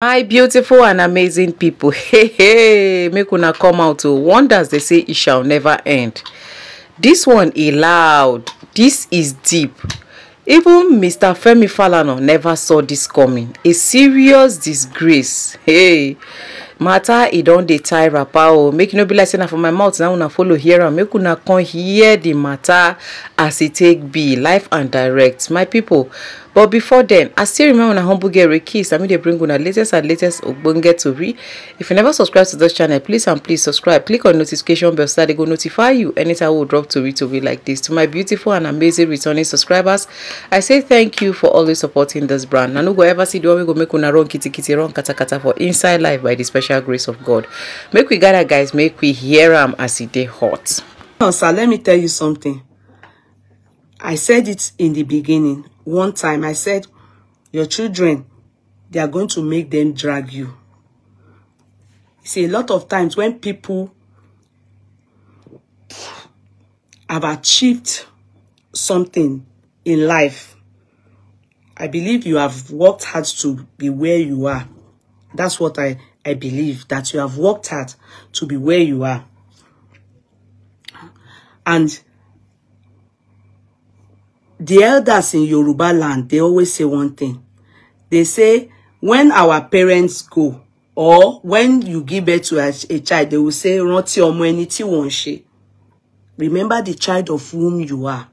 My beautiful and amazing people, hey, make una come out to wonders they say it shall never end. This one is loud, this is deep. Even Mr. Femi Falana never saw this coming. A serious disgrace. Hey, matter e don dey tie wrapper o. Make you no be like saying for my mouth now una follow here and make una come hear the matter as it take be, live and direct, my people. But before then, I still remember when I humble get Rekis. I mean, they bring on the latest Ogbonge Tori. If you never subscribe to this channel, please subscribe. Click on notification bell so that they go notify you anytime we drop Tori like this. To my beautiful and amazing returning subscribers, I say thank you for always supporting this brand. I no go ever see the one we go make una run kitty run kata for inside life by the special grace of God. Make we gather, guys. Make we hear them as it dey hot. Now, sir, let me tell you something. I said it in the beginning. One time I said, your children, they are going to make them drag you. See, a lot of times when people have achieved something in life, I believe you have worked hard to be where you are. That's what I believe, that you have worked hard to be where you are. And the elders in Yoruba land, they always say one thing. They say, when our parents go, or when you give birth to a child, they will say, Rántí ọmọ ẹni tí wọ́n ṣe. Remember the child of whom you are.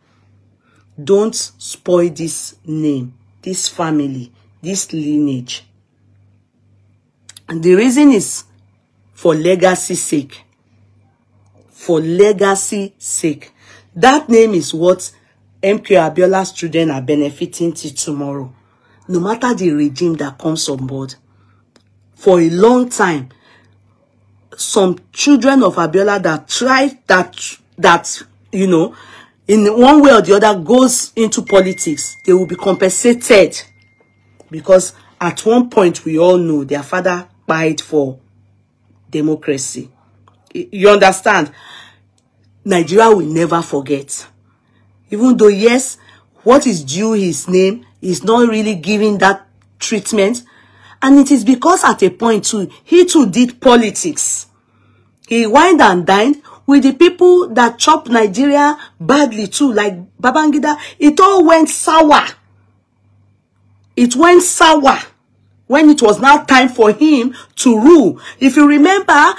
Don't spoil this name, this family, this lineage. And the reason is for legacy's sake. For legacy's sake. That name is what MK Abiola's children are benefiting till tomorrow. No matter the regime that comes on board. For a long time, some children of Abiola that try that you know, in one way or the other goes into politics, they will be compensated. Because at one point, we all know their father died for democracy. You understand? Nigeria will never forget. Even though, yes, what is due his name is not really giving that treatment. And it is because at a point too, he too did politics. He wined and dined with the people that chop Nigeria badly too, like Babangida. It all went sour. It went sour when it was now time for him to rule. If you remember,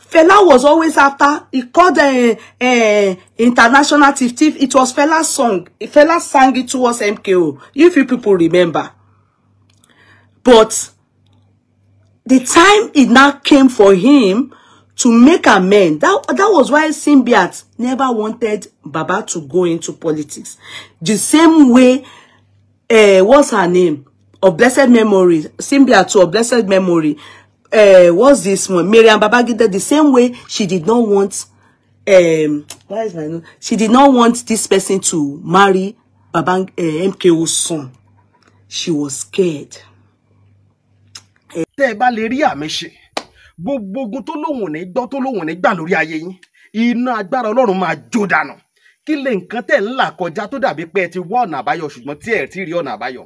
Fela was always after. He called international thief. It was Fela's song. Fela sang it towards MKO. If you people remember. But the time it now came for him to make amends. That was why Simbiat never wanted Baba to go into politics. The same way, what's her name? Of blessed memory. Simbiat to of blessed memory. What's this one? Miriam Babangida, the same way she did not want she did not want this person to marry MKO's son. She was scared. Tẹ́ bá lè rí àmì ṣe gbogbo ogun tó lóhùn ní gbọ́ tó lóhùn ní gbà lórí ayé yín iná agbára Ọlọ́run máa jó dànù kí lè nǹkan tẹ́ ń là kọjá tó dàbí pé ẹ ti wá ọ̀nà àbáyọ ṣùgbọ́n tí ẹ ti rí ọ̀nà àbáyọ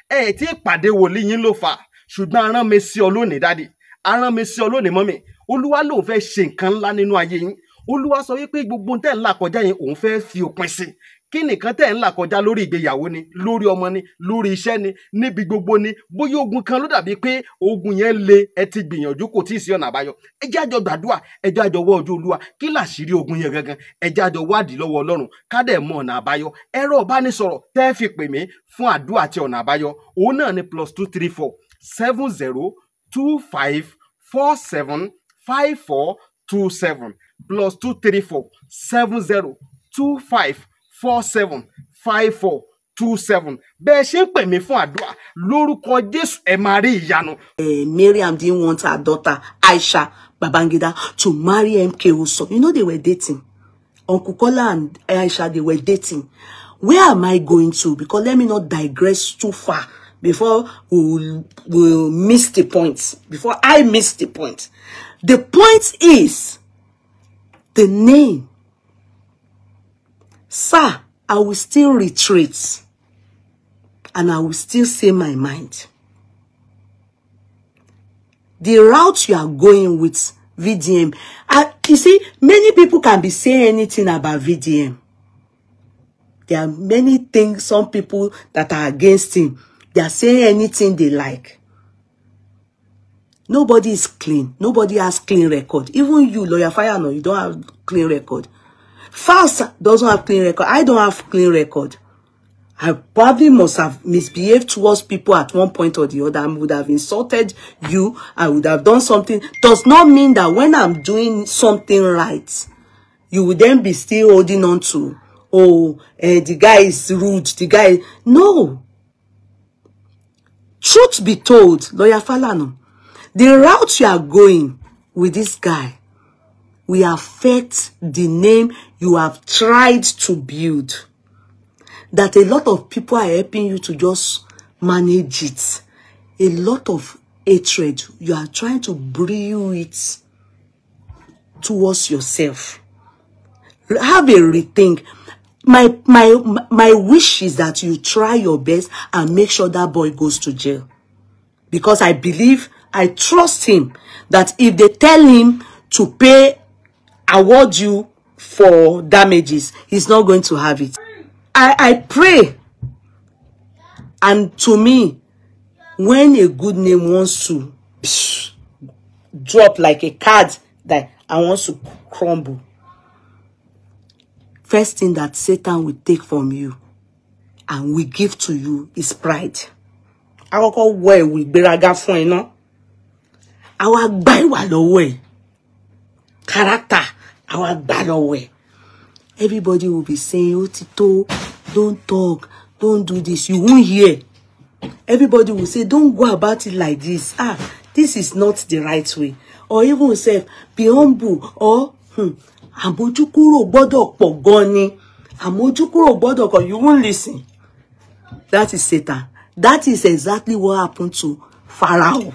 ẹ ti pàdé wòlíì yín ló fà ṣùgbọ́n arán mi sí ọ lónìí dádì arán mi sí ọ lónìí mọ́mì Olúwa ló fẹ́ ṣe nǹkan ńlá nínú ayé yín Olúwa sọ wípé gbogbo tẹ́ ń là kọjá yín òun fẹ́ fi òpin sí kí nìkan tẹ́ ń là kọjá lórí ìgbéyàwó ni lórí ọmọ ni lórí iṣẹ́ ni níbi gbogbo ni bóyá ogun kan ló dàbí pé ogun yẹn le ẹ ti gbìyànjú kò tí ì sí ọ̀nà àbáyọ ẹ jẹ́ àjọ gbàdúrà ẹ jẹ́ àjọ wọ ojú Olúwa kí làṣírí ogun yẹn gangan ẹ jẹ́ àjọ wádìí lọ́wọ́ Ọlọ́run ká dẹ̀ mọ ọ̀nà àbáyọ ẹ̀rọ ìbánisọ̀rọ̀ tẹ́ fi pè mí fún àdúrà àti ọ̀nà àbáyọ òun náà ni +234 7025 475427 +234 7025 475427 bẹ́ẹ̀ ṣe ń pè mí fún àdúrà lórúkọ Jésù ẹ máa rí ìyanu. Miriam didn't want her daughter Aisha Babangida to marry MKO's son. You know they were dating. Uncle Kola and Aisha, they were dating. Where am I going to? Because let me not digress too far before we'll miss the point. Before I miss the point. The point is the name. Sir, I will still retreat. And I will still say my mind. the route you are going with VDM. You see, many people can be saying anything about VDM. There are many things, some people that are against him. They are saying anything they like. Nobody is clean. Nobody has clean record. Even you, Lawyer Falana, you don't have clean record. Falz doesn't have clean record. I don't have clean record. I probably must have misbehaved towards people at one point or the other. I would have insulted you. I would have done something. Does not mean that when I'm doing something right, you would then be still holding on to, oh, the guy is rude. The guy... No. Truth be told, Lawyer Falana, the route you are going with this guy will affect the name you have tried to build. That a lot of people are helping you to just manage it. A lot of hatred, you are trying to brew it towards yourself. Have a rethink. My wish is that you try your best and make sure that boy goes to jail. Because I believe, I trust him, that if they tell him to award you for damages, he's not going to have it. I pray, and to me, when a good name wants to drop like a card that I want to crumble, first thing that Satan will take from you and will give to you is pride. Our way will be raga for you know. Our buy way character, our bad way. Everybody will be saying, oh, Tito, don't talk, don't do this. You won't hear. Everybody will say, don't go about it like this. This is not the right way. Or even say, be humble. Or, àmójúkúrò gbọ́dọ̀ pọ̀ gan ni. Àmójúkúrò gbọ́dọ̀ pọ̀. You won't listen. That is Satan. That is exactly what happened to Pharaoh.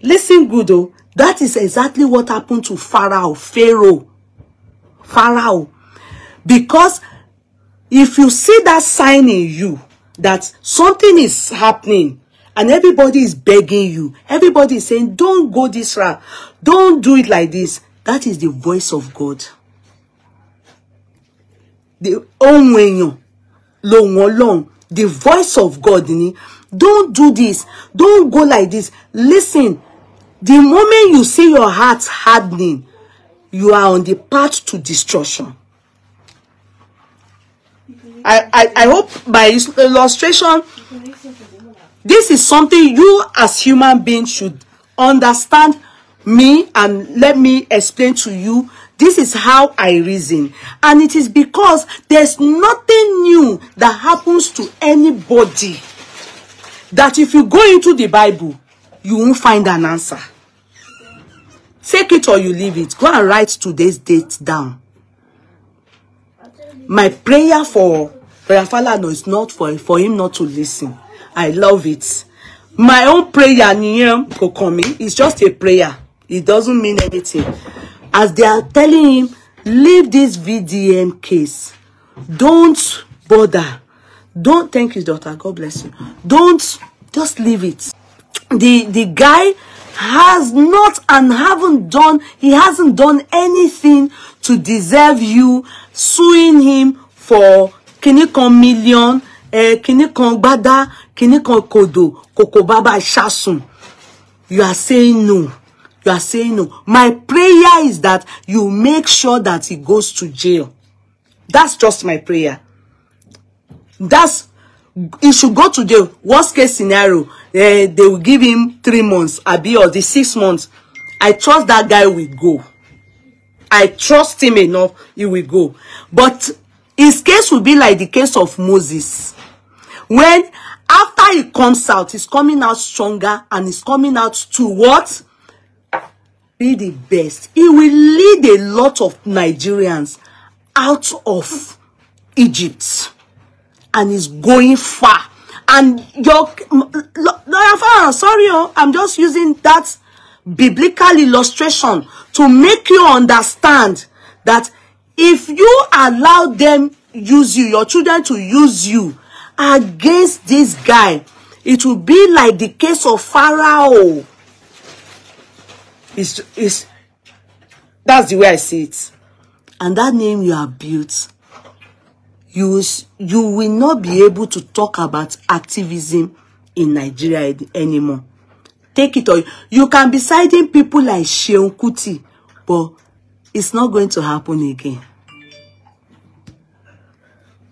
Listen good, though. That is exactly what happened to Pharaoh. Pharaoh. Because if you see that sign in you, that something is happening, and everybody is begging you, everybody is saying, don't go this route, don't do it like this, that is the voice of God. The voice of God. Don't do this, don't go like this. Listen, the moment you see your heart hardening, you are on the path to destruction. I hope by illustration, this is something you as human beings should understand me, and let me explain to you. This is how I reason. And it is because there's nothing new that happens to anybody that if you go into the Bible, you won't find an answer. Take it or you leave it. Go and write today's date down. My prayer for Lawyer Falana is not for him not to listen. I love it. My own prayer is just a prayer. It doesn't mean anything. As they are telling him, leave this VDM case. Don't bother. Don't, thank you, daughter. God bless you. Don't, just leave it. The guy has not and he hasn't done anything to deserve you suing him for kinikon million, kinikon bada, kinikon kodo, kokobaba shasun. You are saying no. You are saying no. My prayer is that you make sure that he goes to jail. That's just my prayer. He should go to jail. Worst case scenario, they will give him 3 months, or the 6 months. I trust that guy will go. I trust him enough, he will go. But his case will be like the case of Moses. When after he comes out, he's coming out stronger, and he's coming out to what? Be the best. He will lead a lot of Nigerians out of Egypt. And he's going far. And sorry, I'm just using that biblical illustration to make you understand that if you allow them use you, your children to use you against this guy, it will be like the case of Pharaoh. That's the way I see it. And that name you have built, you will not be able to talk about activism in Nigeria anymore. Take it, or you can be citing people like Sheun Kuti, but it's not going to happen again.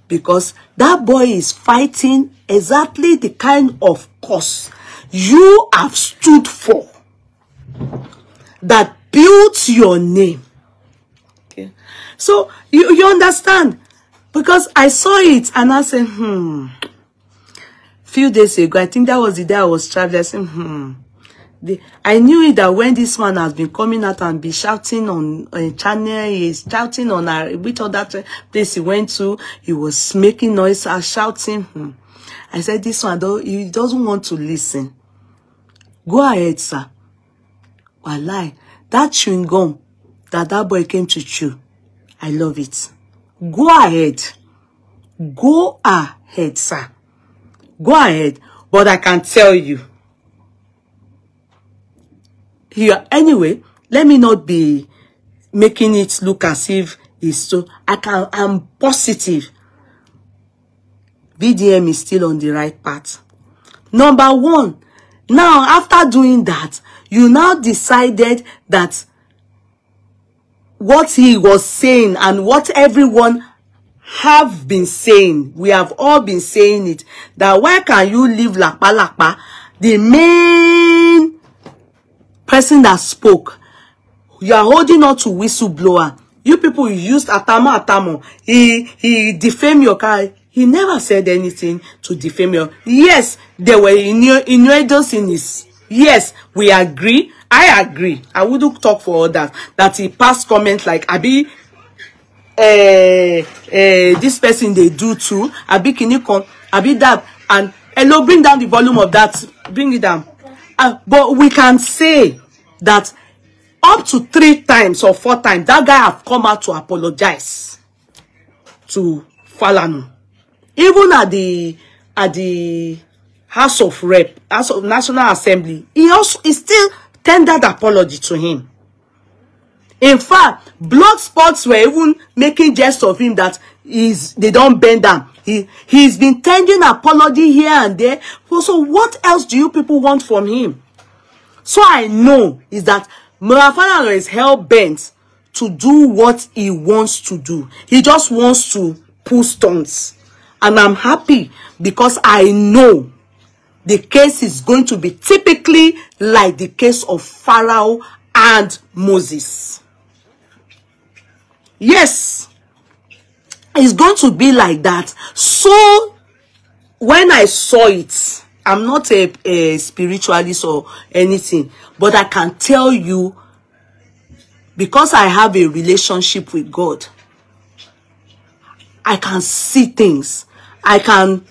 Because that boy is fighting exactly the kind of cause you have stood for, that built your name. Okay. So you understand? Because I saw it and I said, few days ago, I think that was the day I was traveling. I said, I knew it that when this man has been coming out and be shouting on a channel, he's shouting on which other place he went to, he was making noise and shouting. I said, this one, though, he doesn't want to listen. Go ahead, sir. Wallahi, that chewing gum that boy came to chew, I love it. Go ahead. Go ahead, sir. Go ahead. But I can tell you, here, anyway, let me not be making it look as if it's so. I'm positive. VDM is still on the right path. Number one, now after doing that, you now decided that what he was saying and what everyone have been saying, we have all been saying it, that why can you leave Lakpa, the main person that spoke, you are holding on to whistleblower. You people used Atamo. He defamed your car. He never said anything to defame your. Yes, there were innuendos in his. Yes, we agree. I agree. I wouldn't talk for others that he passed comments like Abi. This person they do too. Abi Kinikon. Abi that. And hello, bring down the volume of that. Bring it down. But we can say that up to 3 times or 4 times, that guy have come out to apologize to Falana. Even at the House of National Assembly, he still tendered apology to him. In fact, blood spots were even making jest of him that they don't bend down. He's been tendering apology here and there. So what else do you people want from him? So I know is that Mohbad Falana is hell-bent to do what he wants to do. He just wants to pull stunts. And I'm happy because I know the case is going to be typically like the case of Pharaoh and Moses. Yes, it's going to be like that. So when I saw it, I'm not a spiritualist or anything, but I can tell you, because I have a relationship with God, I can see things. I can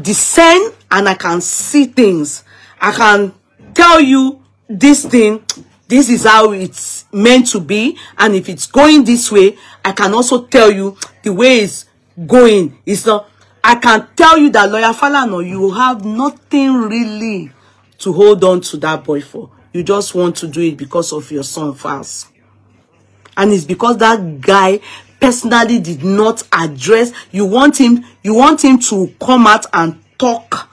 discern and I can see things. I can tell you this thing, this is how it's meant to be. And if it's going this way, I can also tell you the way it's going. It's not. I can tell you that Lawyer Falana, you have nothing really to hold on to that boy for. You just want to do it because of your son fans. And it's because that guy personally did not address. You want him to come out and talk.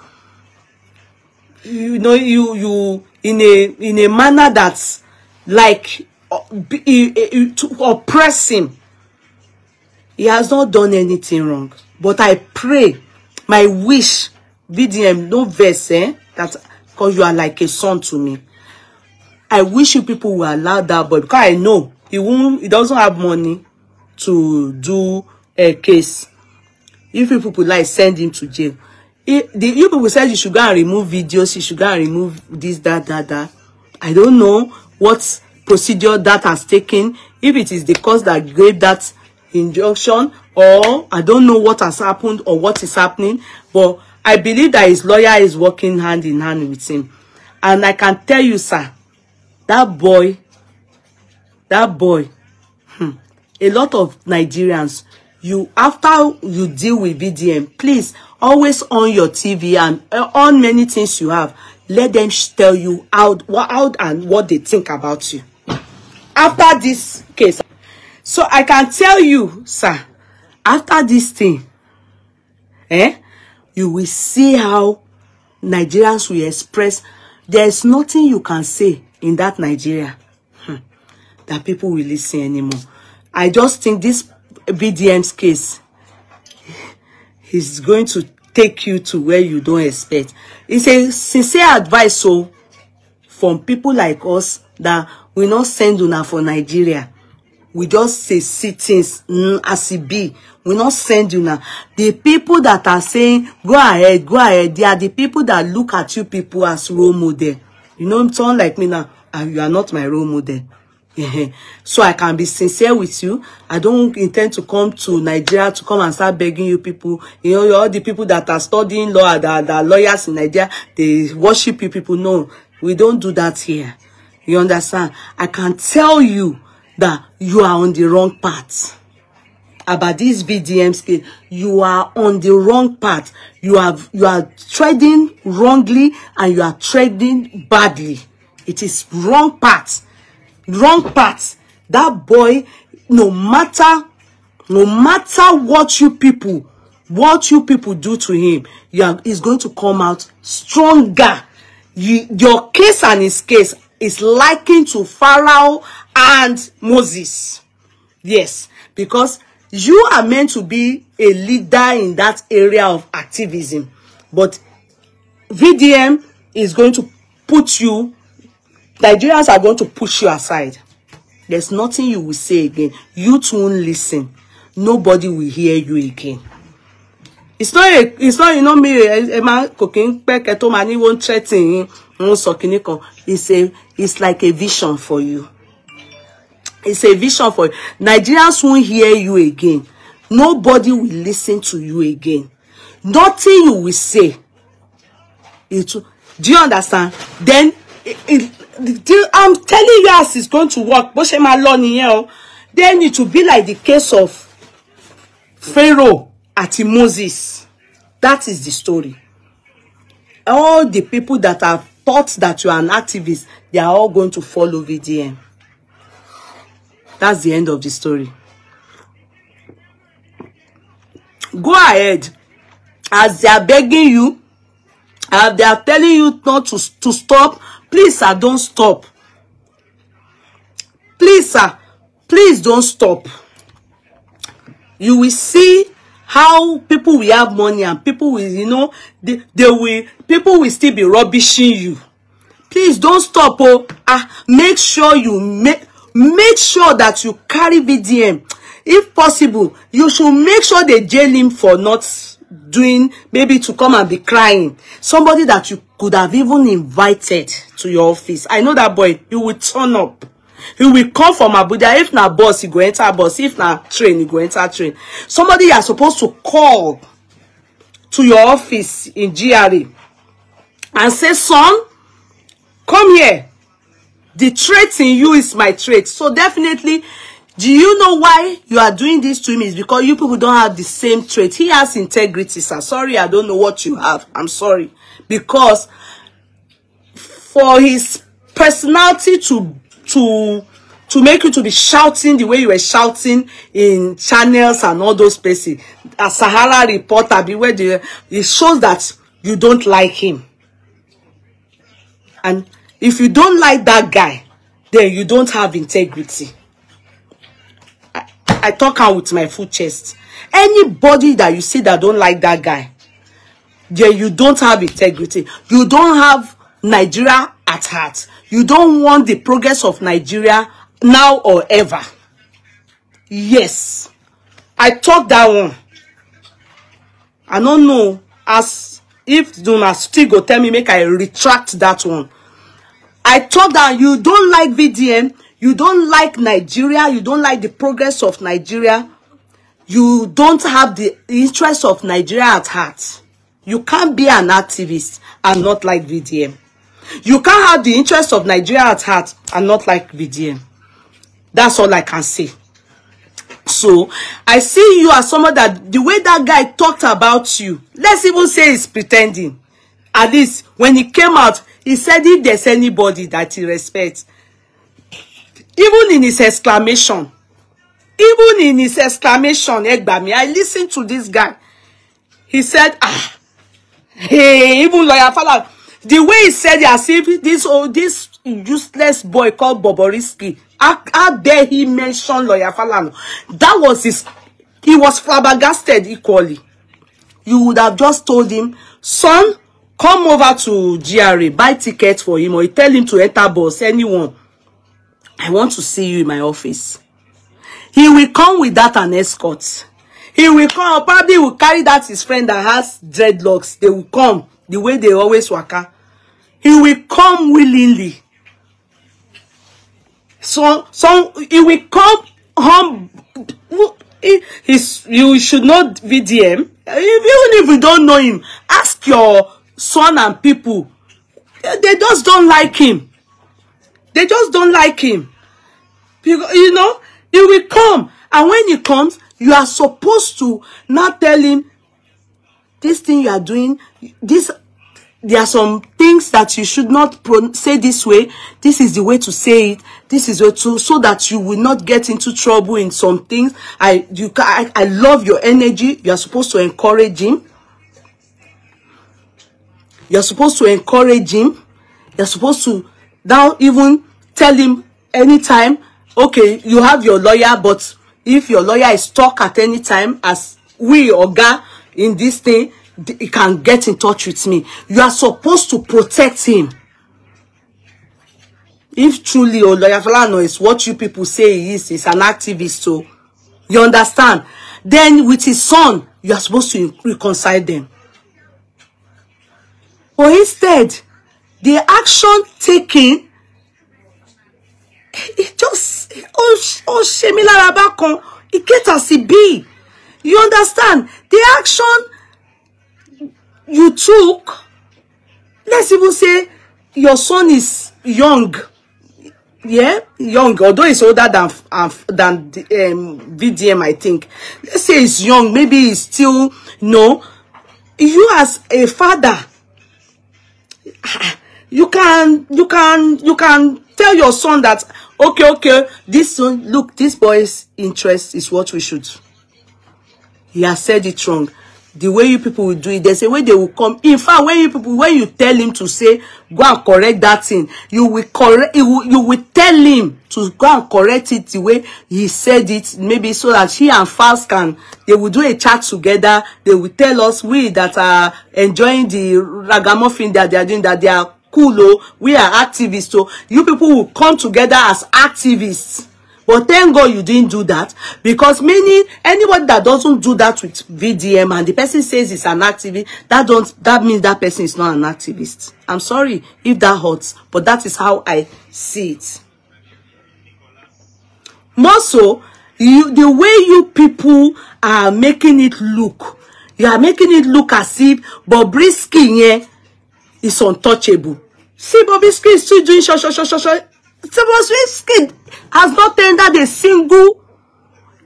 You know, you in a manner that's like to oppress him. He has not done anything wrong. But I pray, my wish, VDM, no verse, that because you are like a son to me. I wish you people will allow that boy, because I know he doesn't have money to do a case. If you people like send him to jail. You people said you should go and remove videos, you should go and remove this, that. I don't know what procedure that has taken, if it is the cause that gave that injunction, or I don't know what has happened or what is happening, but I believe that his lawyer is working hand in hand with him. And I can tell you, sir, that boy, a lot of Nigerians, after you deal with VDM, please, always on your TV and on many things you have. Let them tell you out and what they think about you. After this case, so I can tell you, sir, after this thing, you will see how Nigerians will express. There's nothing you can say in that Nigeria that people will listen anymore. I just think this VDM's case is going to take you to where you don't expect. It's a sincere advice from people like us that we not send una for Nigeria. We just say see things as it be. We not send una. The people that are saying go ahead, they are the people that look at you people as role model. You know, someone like me now, you are not my role model. So I can be sincere with you. I don't intend to come to Nigeria to come and start begging you people. You know, all the people that are studying law, that are lawyers in Nigeria, they worship you people. No, we don't do that here. You understand? I can tell you that you are on the wrong path. About this VDM's case, you are on the wrong path. You are treading wrongly and you are treading badly. It is wrong path. Wrong path. That boy, no matter what you people do to him, he's going to come out stronger. Your case and his case is likened to Pharaoh and Moses. Yes, because you are meant to be a leader in that area of activism, but VDM is going to put you. Nigerians are going to push you aside. There's nothing you will say again. You too won't listen. Nobody will hear you again. It's not you know me, a man cooking to money won't threaten it's like a vision for you. It's a vision for you. Nigerians won't hear you again. Nobody will listen to you again. Nothing you will say. Do you understand? Then I'm telling you as it's going to work. Then it will be like the case of Pharaoh at Moses. That is the story. All the people that have thought that you are an activist, they are all going to follow VDM. That's the end of the story. Go ahead. As they are begging you, as they are telling you not to stop, please, sir, don't stop. Please, sir, please don't stop. You will see how people will have money and people will, you know, people will still be rubbishing you. Please don't stop. Make sure you make sure that you carry VDM. If possible, you should make sure they jail him for not doing, maybe to come and be crying. Somebody that you could have even invited to your office. I know that boy, he will turn up. He will come from Abuja. If na bus, he go enter bus. If na train, he go enter train. Somebody you are supposed to call to your office in GRA and say, son, come here. The trait in you is my trait. So definitely, do you know why you are doing this to him? Is because you people don't have the same trait. He has integrity, sir. Sorry, I don't know what you have. I'm sorry. Because for his personality to make you to be shouting the way you were shouting in channels and all those places, a Sahara reporter, beware, it shows that you don't like him. And if you don't like that guy, then you don't have integrity. I talk out with my full chest. Anybody that you see that don't like that guy, then you don't have integrity. You don't have Nigeria at heart. You don't want the progress of Nigeria now or ever. Yes. I talk that one. I don't know as if Dona still go tell me make I retract that one. I thought that you don't like VDM, you don't like Nigeria, you don't like the progress of Nigeria, you don't have the interest of Nigeria at heart. You can't be an activist and not like VDM. You can't have the interest of Nigeria at heart and not like VDM. That's all I can say. So I see you as someone that the way that guy talked about you, let's even say he's pretending. At least when he came out, he said if there's anybody that he respects, even in his exclamation, Egbami, I listened to this guy. He said, hey, even Lawyer Falana, the way he said it, as if this useless boy called Bobrisky, how dare he mention Lawyer Falana? That was he was flabbergasted equally. You would have just told him, son, come over to GRA, buy tickets for him, or you tell him to enter bus, anyone. I want to see you in my office. He will come with that an escort. He will come, probably will carry that his friend that has dreadlocks. They will come the way they always waka. He will come willingly. So he will come home. You should not VDM. Even if you don't know him, ask your son and people. They just don't like him. They just don't like him. You know, he will come. And when he comes, you are supposed to not tell him, this thing you are doing, there are some things that you should not say this way. This is the way to say it. This is so that you will not get into trouble in some things. I love your energy. You are supposed to encourage him. You're supposed to encourage him. You're supposed to now even tell him anytime, okay, you have your lawyer, but if your lawyer is stuck at any time, as we Oga in this thing, he can get in touch with me. You are supposed to protect him. If truly Lawyer Falana is what you people say he is, he's an activist, so you understand. Then with his son, you are supposed to reconcile them. But instead, the action taken, it just, it gets as it be. You understand? The action you took, let's even say your son is young. Yeah, young, although he's older than VDM, I think. Let's say he's young, maybe he's still, no. You as a father, you can tell your son that, okay, this son, look, this boy's interest is what we should. He has said it wrong. The way you people will do it, there's a way they will come. In fact, when you tell him to say, go and correct that thing, you will tell him to go and correct it the way he said it, maybe so that he and Fals they will do a chat together. They will tell us, we that are enjoying the ragamuffin that they are doing, that they are cool, oh, we are activists, so you people will come together as activists. But thank God you didn't do that, because anybody that doesn't do that with VDM and the person says it's an activist, that means that person is not an activist. I'm sorry if that hurts, but that is how I see it. More so, the way you people are making it look, you are making it look as if Bobrisky is untouchable. See, Bobrisky is still doing Bobrisky has not tendered a single,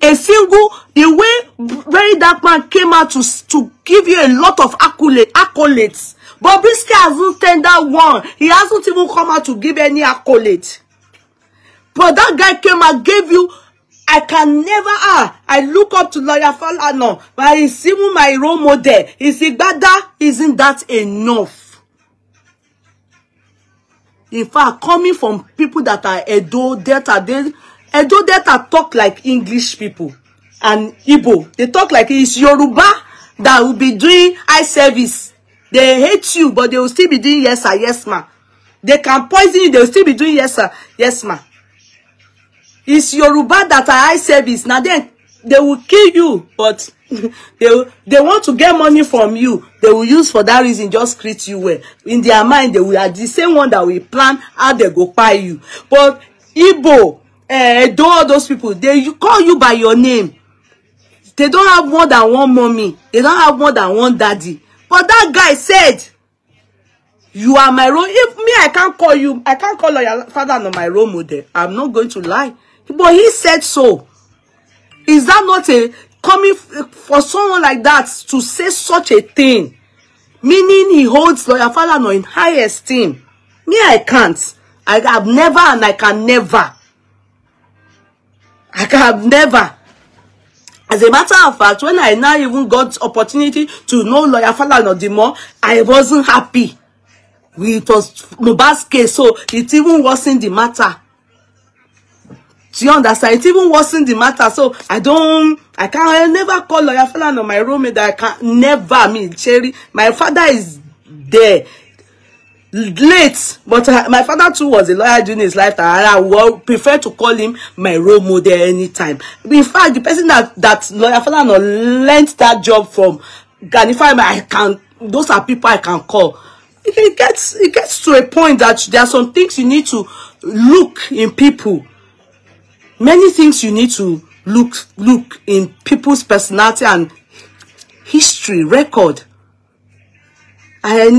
the way Very Dark Man came out to give you a lot of accolades. Bobrisky hasn't tendered one. He hasn't even come out to give any accolade. But that guy came and gave you, I can never, I look up to Lawyer Falana, but he's even my role model. Isn't that enough? In fact, coming from people that are Edo Delta talk like English people and Igbo. They talk like it's Yoruba that will be doing eye service. They hate you, but they will still be doing yes sir, yes ma. They can poison you, they will still be doing yes sir, yes ma. It's Yoruba that are eye service. Now then they will kill you, but they want to get money from you. They will use for that reason just treat you well. In their mind, they will are the same one that will plan how they go buy you. But Igbo, all those people, they call you by your name. They don't have more than one mommy. They don't have more than one daddy. But that guy said, you are my role. If me, I can't call you. I can't call your father on my role model. I'm not going to lie. But he said so. Is that not a coming for someone like that to say such a thing? Meaning he holds Lawyer Falana in high esteem. Me, I can't. I have never and I can never. I have never. As a matter of fact, when I now even got opportunity to know Lawyer Falana the more, I wasn't happy. It was Mohbad's case, so it even wasn't the matter. Do you understand? It even wasn't the matter. So I never call Lawyer Falana my roommate. I can't never. I mean, Cherry, my father is there. Late, but my father too was a lawyer during his lifetime, and I would prefer to call him my role model anytime. In fact, the person that Lawyer Falana learned that job from, and if I can, those are people I can call. It gets to a point that there are some things you need to look in people. Many things you need to look in people's personality and history record. You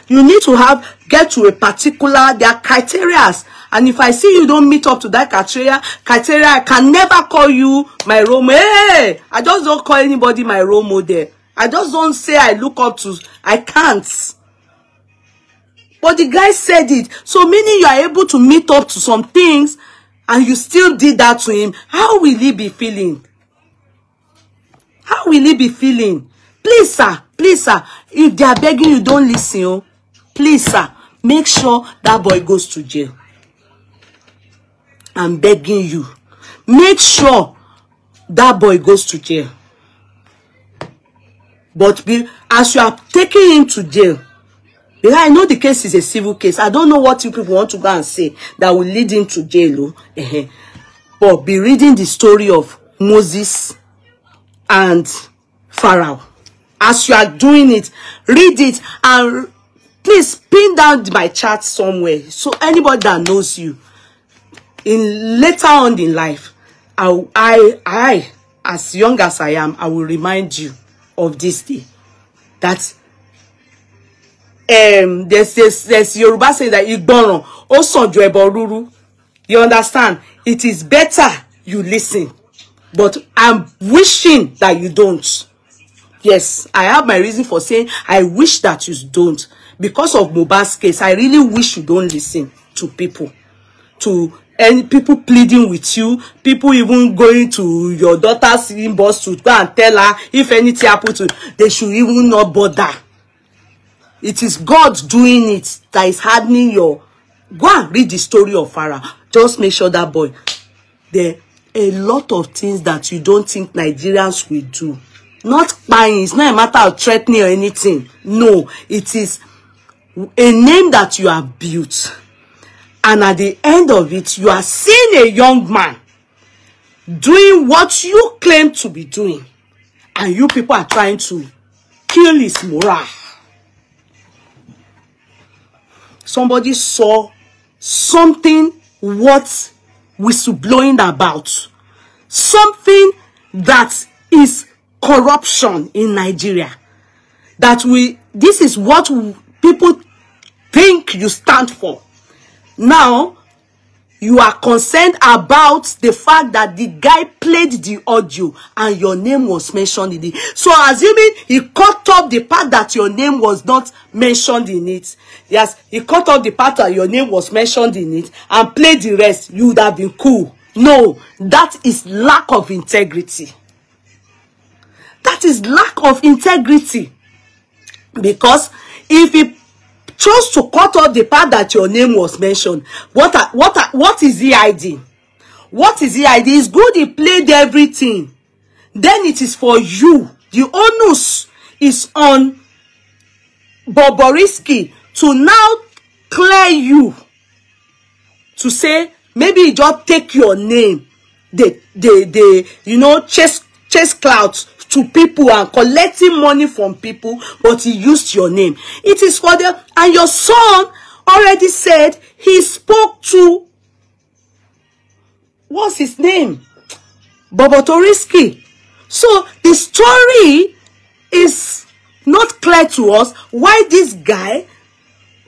need to get to a particular, there are criteria, and if I see you don't meet up to that criteria, I can never call you my role model. Hey, I just don't call anybody my role model. I just don't say I look up to. I can't. But the guy said it, so meaning you are able to meet up to some things, and you still did that to him. How will he be feeling? How will he be feeling? Please, sir. Please, sir, if they are begging you, don't listen. Oh. Please, sir, make sure that boy goes to jail. I'm begging you. Make sure that boy goes to jail. But as you are taking him to jail, because I know the case is a civil case. I don't know what you people want to go and say that will lead him to jail. Oh. But be reading the story of Moses and Pharaoh. As you are doing it, read it and please pin down my chat somewhere. So anybody that knows you, later on in life, I, as young as I am, I will remind you of this day. That there's Yoruba saying that Igboran osan ju ebo ruru. You understand? It is better you listen. But I'm wishing that you don't. Yes, I have my reason for saying I wish that you don't. Because of Mohbad's case, I really wish you don't listen to people. To any people pleading with you, people even going to your daughter's inbox to go and tell her if anything happens to, they should even not bother. It is God doing it that is hardening your. Go and read the story of Pharaoh. Just make sure that boy. There are a lot of things that you don't think Nigerians will do. Not buying, it's not a matter of threatening or anything. No, it is a name that you have built. And at the end of it, you are seeing a young man doing what you claim to be doing. And you people are trying to kill his morale. Somebody saw something worth whistleblowing about. Something that is corruption in Nigeria. This is what people think you stand for. Now, you are concerned about the fact that the guy played the audio and your name was mentioned in it. So, assuming he cut off the part that your name was not mentioned in it. Yes, he cut off the part that your name was mentioned in it and played the rest, you would have been cool. No, that is lack of integrity. That is lack of integrity. Because if he chose to cut off the part that your name was mentioned, what is he hiding? What is he hiding? It's good he played everything. Then it is for you. The onus is on Bobrisky to now clear you. To say, maybe he just take your name. You know, chase clouds to people and collecting money from people, but he used your name. It is for them. And your son already said he spoke to, what's his name? Bobrisky. So the story is not clear to us why this guy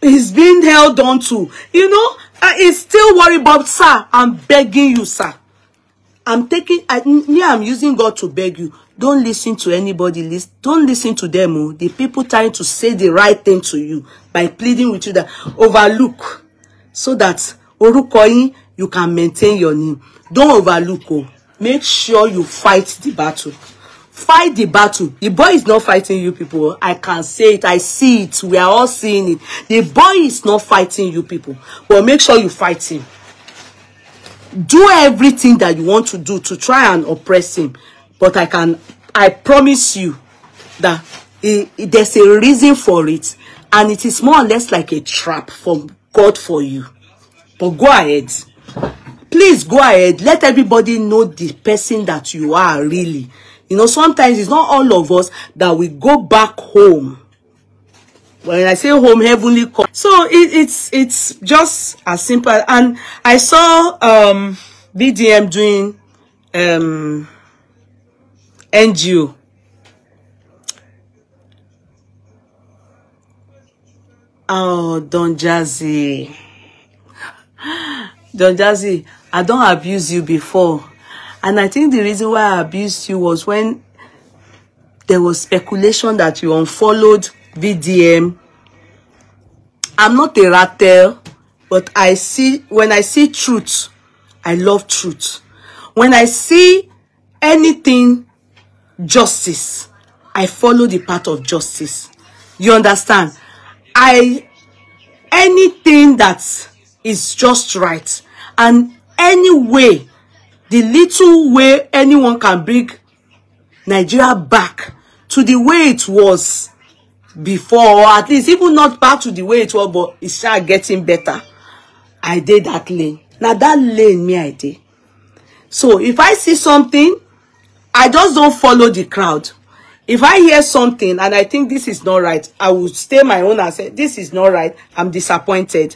is being held on to. You know, he's still worried about, sir, I'm begging you, sir. I'm using God to beg you. Don't listen to anybody. Don't listen to them. Oh. The people trying to say the right thing to you by pleading with you that overlook so that orukoyin you can maintain your name. Don't overlook. Oh. Make sure you fight the battle. Fight the battle. The boy is not fighting you people. I can say it. I see it. We are all seeing it. The boy is not fighting you people. But make sure you fight him. Do everything that you want to do to try and oppress him. But I promise you that there's a reason for it. And it is more or less like a trap from God for you. But go ahead. Please go ahead. Let everybody know the person that you are really. You know, sometimes it's not all of us that we go back home. When I say home, heavenly call. So it's just as simple. And I saw VDM doing NGO. Oh, Don Jazzy. Don Jazzy, I don't abuse you before. And I think the reason why I abused you was when there was speculation that you unfollowed VDM. I'm not a rattle, but when I see truth, I love truth. When I see anything justice, I follow the path of justice. You understand? Anything that is just right, and any way, the little way anyone can bring Nigeria back to the way it was before, or at least even not back to the way it was, but it's getting better. I did that lane. Now that lane me I did. So if I see something, I just don't follow the crowd. If I hear something and I think this is not right, I will stay my own and say, this is not right. I'm disappointed.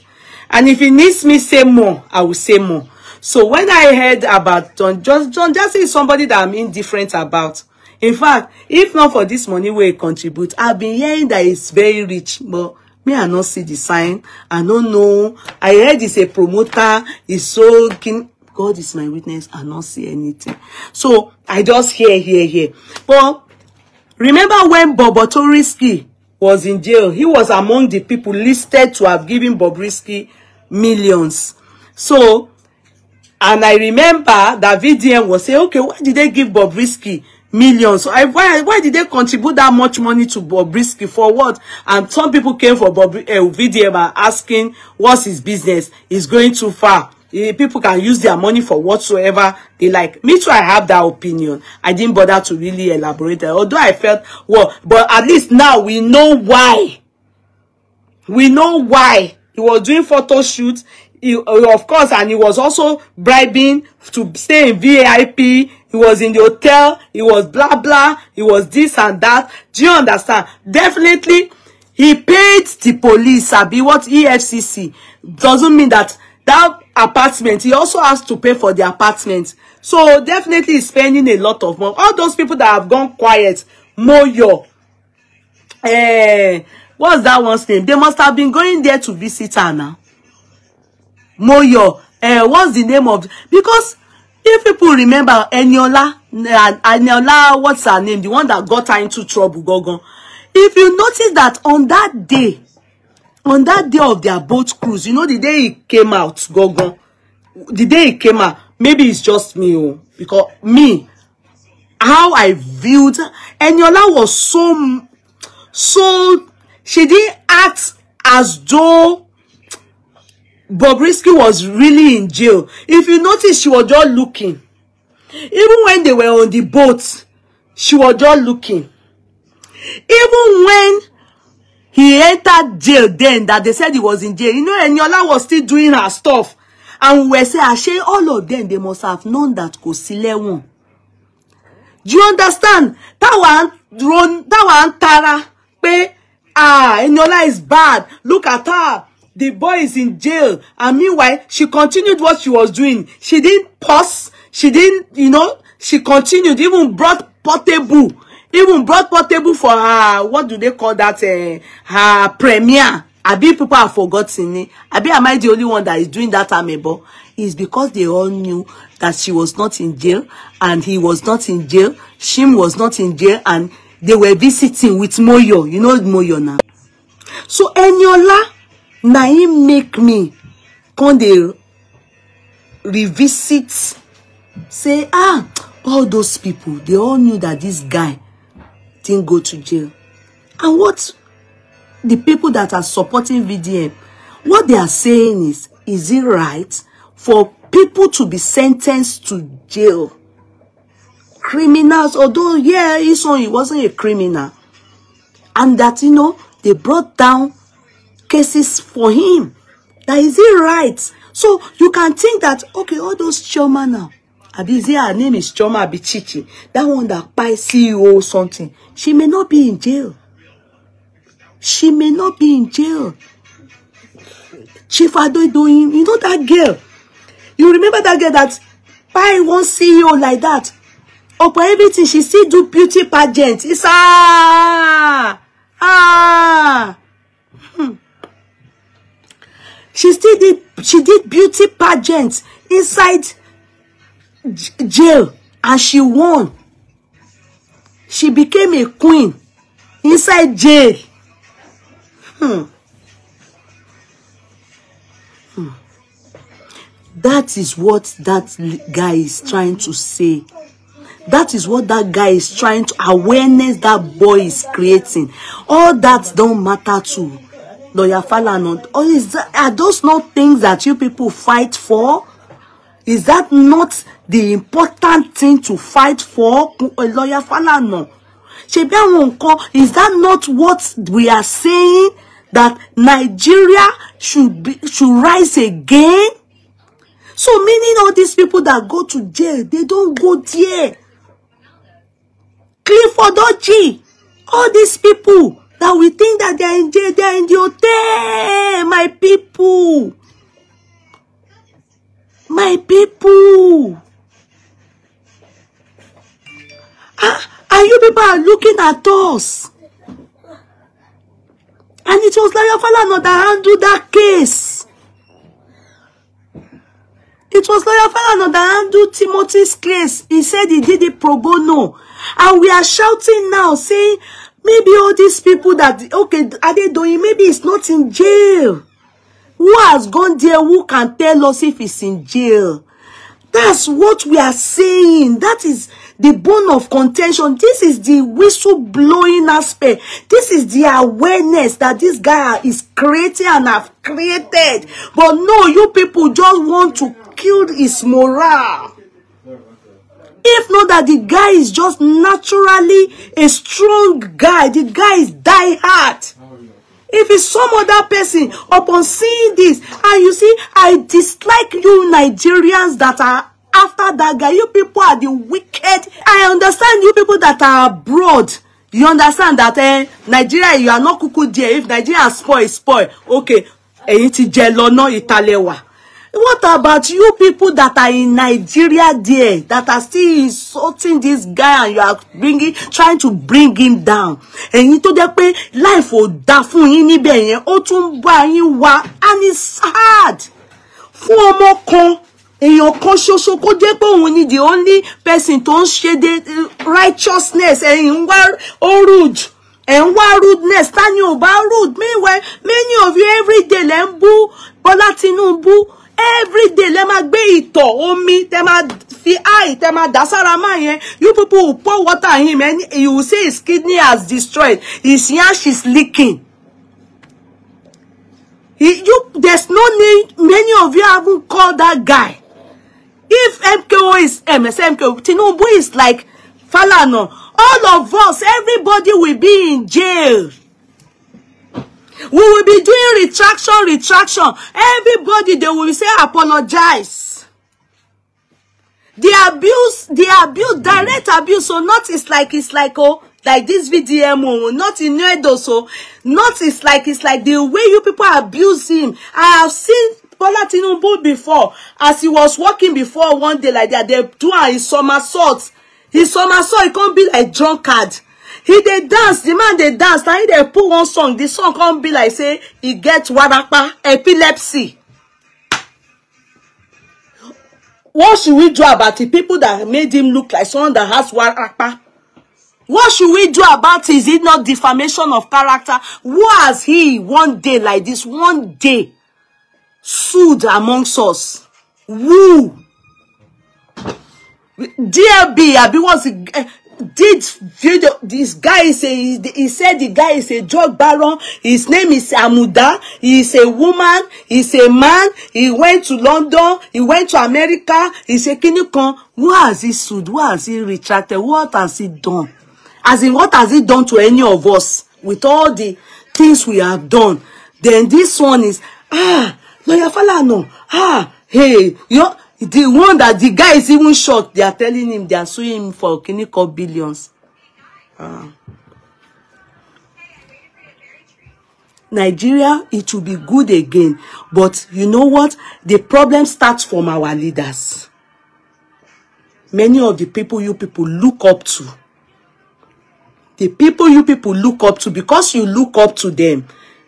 And if it needs me say more, I will say more. So when I heard about John Jazzy is somebody that I'm indifferent about. In fact, if not for this money where he contribute, I've been hearing that he's very rich, but me I not see the sign. I don't know. I heard he's a promoter. He's so keen. God is my witness. I not see anything. So I just hear. But remember when Bobrisky was in jail? He was among the people listed to have given Bobrisky millions. So, and I remember that VDM was saying, okay, why did they give Bobrisky millions? So why did they contribute that much money to Bobrisky for what? And some people came for VDM and asking, what's his business? He's going too far. People can use their money for whatsoever they like. Me too, I have that opinion. I didn't bother to really elaborate. Although I felt, well, but at least now we know why. We know why. He was doing photo shoots. Of course, and he was also bribing to stay in VIP. He was in the hotel. He was blah, blah. He was this and that. Do you understand? Definitely, he paid the police. Abi, what EFCC doesn't mean that apartment, he also has to pay for the apartment. So definitely he's spending a lot of money. All those people that have gone quiet, Moyo, what's that one's name? They must have been going there to visit her now. Moyo, what's the name of? Because if people remember Eniola, what's her name? The one that got her into trouble, Gogon. If you notice that on that day of their boat cruise, you know, the day he came out, Gogon, the day he came out, maybe it's just me, because me, how I viewed Eniola was so she didn't act as though Bobrisky was really in jail. If you notice, she was just looking. Even when they were on the boat, she was just looking. Even when he entered jail then, that they said he was in jail, you know, Eniola was still doing her stuff. And we were saying, Ashe, all of them, they must have known that Kosile won. Do you understand? That one Tara, Eniola is bad. Look at her. The boy is in jail. And meanwhile, she continued what she was doing. She didn't pause. She didn't, you know, she continued. Even brought portable for her, what do they call that? Her premiere. Abi people have forgotten it. Abi am I the only one that is doing that amebo? It's because they all knew that she was not in jail and he was not in jail. Shim was not in jail and they were visiting with Moyo. You know Moyo now. So Eniola, na him make me come dey revisit, say, all those people, they all knew that this guy didn't go to jail. And what the people that are supporting VDM, what they are saying is it right for people to be sentenced to jail? Criminals, although, yeah, he wasn't a criminal. And that, you know, they brought down cases for him. That is it right? So you can think that, okay, all those Choma now, Abizi, her name is Choma Abichichi, that one that buys CEO or something, she may not be in jail. She may not be in jail. Chief Adoidoyin, you know that girl? You remember that girl that buy one CEO like that? Upon everything, she still do beauty pageant. It's She did beauty pageants inside jail and she won. She became a queen inside jail. That is what that guy is trying to say. That is what that guy is trying to, awareness that boy is creating. All that don't matter to Lawyer Falana. Or are those not things that you people fight for? Is that not the important thing to fight for, Lawyer Falana? Is that not what we are saying? That Nigeria should rise again? So meaning all these people that go to jail, they don't go there. Clifford Oji, all these people that we think that they're in jail, they're in the hotel, my people. My people. And you people are looking at us. And it was Lawyer Falana that handled that case. It was Lawyer Falana that handled Timothy's case. He said he did it pro bono. And we are shouting now, saying, maybe all these people that, okay, are they doing, maybe it's not in jail. Who has gone there? Who can tell us if it's in jail? That's what we are saying. That is the bone of contention. This is the whistle-blowing aspect. This is the awareness that this guy is creating and have created. But no, you people just want to kill his morale. If not that the guy is just naturally a strong guy. The guy is die-hard. If it's some other person, upon seeing this, and you see, I dislike you Nigerians that are after that guy. You people are the wicked. I understand you people that are abroad. You understand that Nigeria, you are not cuckoo there. If Nigeria spoil. Okay. What about you people that are in Nigeria there, that are still insulting this guy and you are trying to bring him down? And you told them life will die for him, and it's sad. For more con, and your conscious only the only person to share the righteousness and rude. And why rudeness? Tanyo ba rude. Meanwhile, many of you every day lembu, Bola Tinubu. Every day, let me be ito omi, let me fi eye, let me dasara. You people will pour water on him, and you will say his kidney has destroyed. His yash is leaking. There's no need. Many of you haven't called that guy. If MKO is MSMKO, Tinubu is like Falana. All of us, everybody will be in jail. We will be doing retraction. Everybody, they will say apologize. The abuse, direct abuse. So not it's like like this VDM, not in Edo, so not it's like the way you people abuse him. I have seen Bola Tinubu before, as he was walking before one day like that, they do his somersault. His somersault, it can't be like drunkard. He dey dance, the man dey dance. Now he dey put one song. The song can't be like say he get warapa, epilepsy. What should we do about the people that made him look like someone that has warapa? What should we do about it? Is it not defamation of character? Who has he one day like this, one day, sued amongst us? Who? DLB, Abi was did video. This guy is he said the guy is a drug baron. His name is Amuda. He is a woman. He's a man. He went to London. He went to America. He's a kinikon. Who has he sued? Who has he retracted? What has he done? As in, what has he done to any of us with all the things we have done? Then this one is Lawyer Falana. Hey, you. The one that the guy is even shocked. They are telling him they are suing him for clinical billions. Nigeria, it will be good again. But you know what? The problem starts from our leaders. Many of the people you people look up to. The people you people look up to, because you look up to them,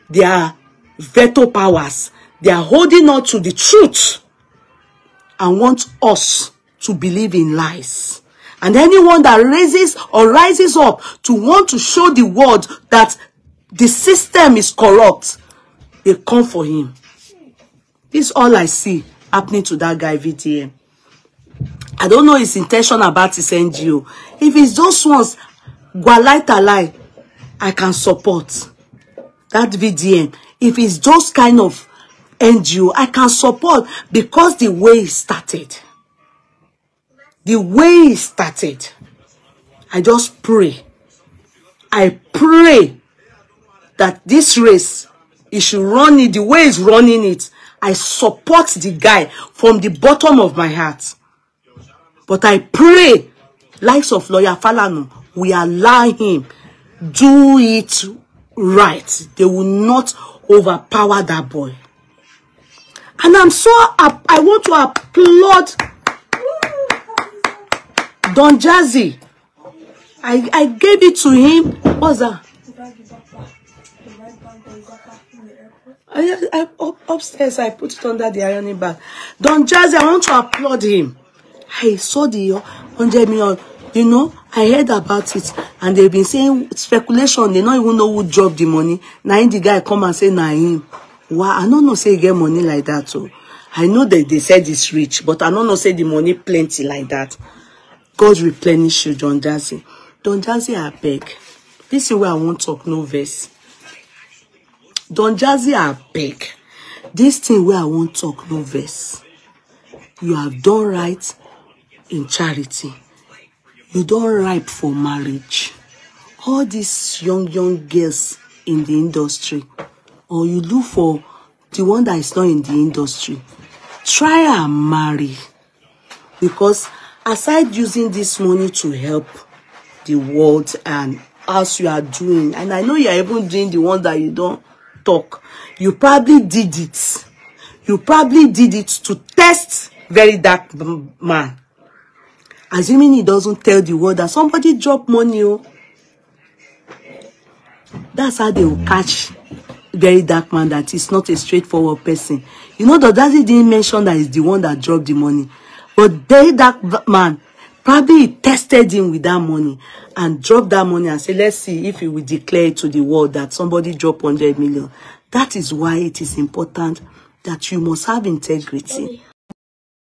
they are veto powers. They are holding on to the truth and want us to believe in lies. And anyone that raises or rises up to want to show the world that the system is corrupt, they come for him. This is all I see happening to that guy VTM. I don't know his intention about his NGO. If it's those ones, Gwalai, I can support that VDM. If it's those kind of NGO, I can support, because the way it started. The way it started. I just pray. I pray that this race, it should run it the way it's running it. I support the guy from the bottom of my heart. But I pray, likes of Lawyer Falana, we allow him do it right. They will not overpower that boy. And I'm so, I want to applaud Don Jazzy. I gave it to him. What's that? Upstairs, I put it under the ironing bag. Don Jazzy, I want to applaud him. I saw the 100 million. You know, I heard about it. And they've been saying speculation. They don't even know who dropped the money. Now the guy come and say, nah, him. Wow, I don't know say he get money like that. So I know that they said it's rich, but I don't know say the money plenty like that. God replenish you, Don Jazzy. Don Jazzy, I beg. This is where I won't talk no verse. Don Jazzy, I beg. This thing where I won't talk no verse. You have done right in charity. You don't ripe for marriage. All these young girls in the industry, or you look for the one that is not in the industry, try and marry. Because aside using this money to help the world and as you are doing, and I know you are even doing the one that you don't talk, you probably did it. You probably did it to test very dark man. Assuming he doesn't tell the world that somebody dropped money. Oh. That's how they will catch very dark man that is not a straightforward person. You know, the Daddy didn't mention that he's the one that dropped the money. But very dark man probably tested him with that money and dropped that money and said, let's see if he will declare to the world that somebody dropped 100 million. That is why it is important that you must have integrity.